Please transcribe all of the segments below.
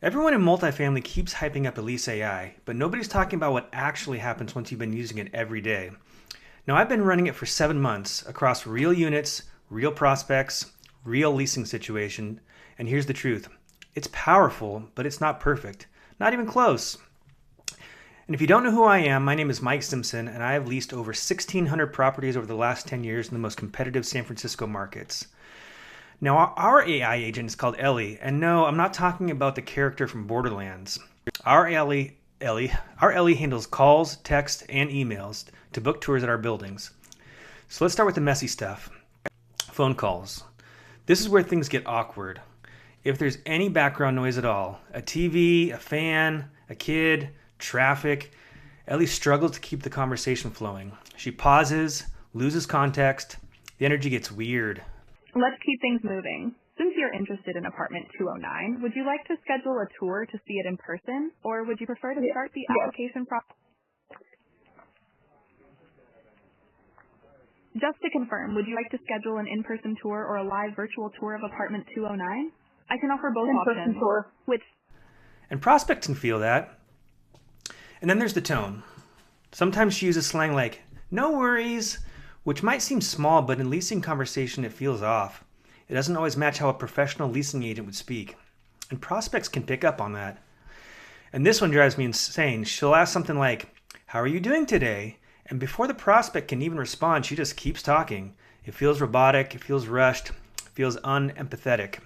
Everyone in multifamily keeps hyping up Elise AI, but nobody's talking about what actually happens once you've been using it every day. Now, I've been running it for 7 months across real units, real prospects, real leasing situation, and here's the truth. It's powerful, but it's not perfect. Not even close. And if you don't know who I am, my name is Mike Simpson, and I have leased over 1,600 properties over the last 10 years in the most competitive San Francisco markets. Now, our AI agent is called Ellie, and no, I'm not talking about the character from Borderlands. Our Ellie handles calls, texts, and emails to book tours at our buildings. So let's start with the messy stuff. Phone calls. This is where things get awkward. If there's any background noise at all, a TV, a fan, a kid, traffic, Ellie struggles to keep the conversation flowing. She pauses, loses context, the energy gets weird. Let's keep things moving. Since you're interested in apartment 209, would you like to schedule a tour to see it in person, or would you prefer to start the application process? Just to confirm, would you like to schedule an in-person tour or a live virtual tour of apartment 209? I can offer both options. Tour. And prospects can feel that. And then there's the tone. Sometimes she uses slang like, "No worries," which might seem small, but in leasing conversation, it feels off. It doesn't always match how a professional leasing agent would speak. And prospects can pick up on that. And this one drives me insane. She'll ask something like, "How are you doing today?" And before the prospect can even respond, she just keeps talking. It feels robotic, it feels rushed, it feels unempathetic.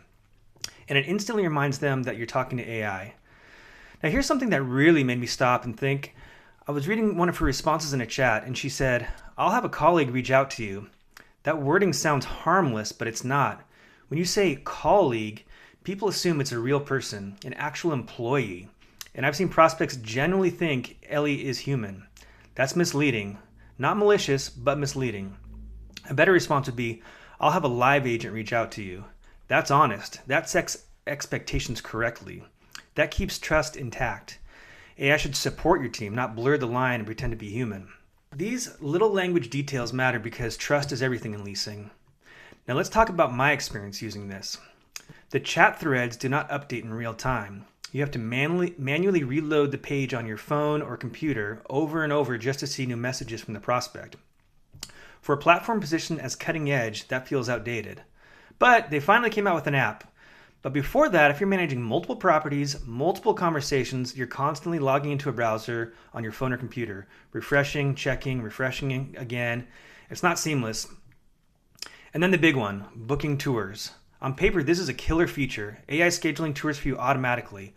And it instantly reminds them that you're talking to AI. Now here's something that really made me stop and think. I was reading one of her responses in a chat, and she said, "I'll have a colleague reach out to you." That wording sounds harmless, but it's not. When you say colleague, people assume it's a real person, an actual employee. And I've seen prospects genuinely think Ellie is human. That's misleading. Not malicious, but misleading. A better response would be, "I'll have a live agent reach out to you." That's honest. That sets expectations correctly. That keeps trust intact. AI should support your team, not blur the line and pretend to be human. These little language details matter because trust is everything in leasing. Now let's talk about my experience using this. The chat threads do not update in real time. You have to manually reload the page on your phone or computer over and over just to see new messages from the prospect. For a platform positioned as cutting edge, that feels outdated. But they finally came out with an app. But before that, if you're managing multiple properties, multiple conversations, you're constantly logging into a browser on your phone or computer, refreshing, checking, refreshing again. It's not seamless. And then the big one, booking tours. On paper, this is a killer feature. AI scheduling tours for you automatically.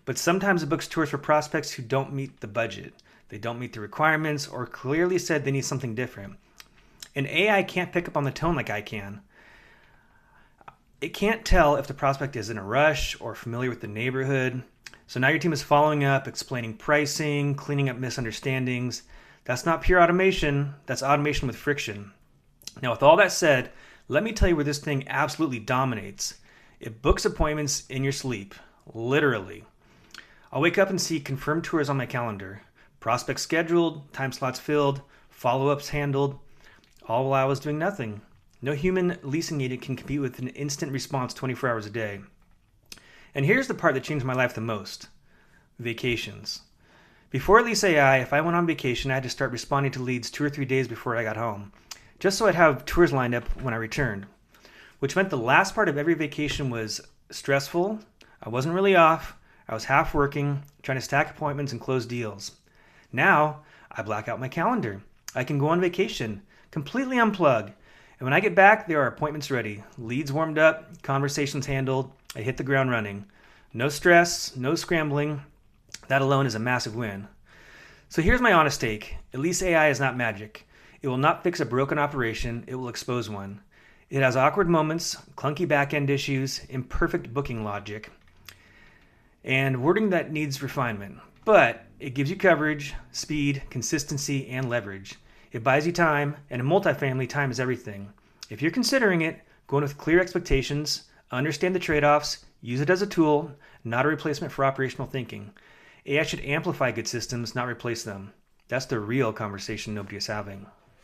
But sometimes it books tours for prospects who don't meet the budget. They don't meet the requirements or clearly said they need something different. And AI can't pick up on the tone like I can. It can't tell if the prospect is in a rush or familiar with the neighborhood. So now your team is following up, explaining pricing, cleaning up misunderstandings. That's not pure automation. That's automation with friction. Now, with all that said, let me tell you where this thing absolutely dominates. It books appointments in your sleep, literally. I'll wake up and see confirmed tours on my calendar, prospects scheduled, time slots filled, follow-ups handled, all while I was doing nothing. No human leasing agent can compete with an instant response 24 hours a day. And here's the part that changed my life the most. Vacations. Before Elise AI, if I went on vacation, I had to start responding to leads 2 or 3 days before I got home, just so I'd have tours lined up when I returned, which meant the last part of every vacation was stressful. I wasn't really off. I was half working, trying to stack appointments and close deals. Now, I black out my calendar. I can go on vacation, completely unplug. And when I get back, there are appointments ready, leads warmed up, conversations handled. I hit the ground running. No stress, no scrambling. That alone is a massive win. So here's my honest take. Elise AI is not magic. It will not fix a broken operation. It will expose one. It has awkward moments, clunky back-end issues, imperfect booking logic, and wording that needs refinement. But it gives you coverage, speed, consistency, and leverage. It buys you time, and in multifamily, time is everything. If you're considering it, go in with clear expectations, understand the trade-offs, use it as a tool, not a replacement for operational thinking. AI should amplify good systems, not replace them. That's the real conversation nobody is having.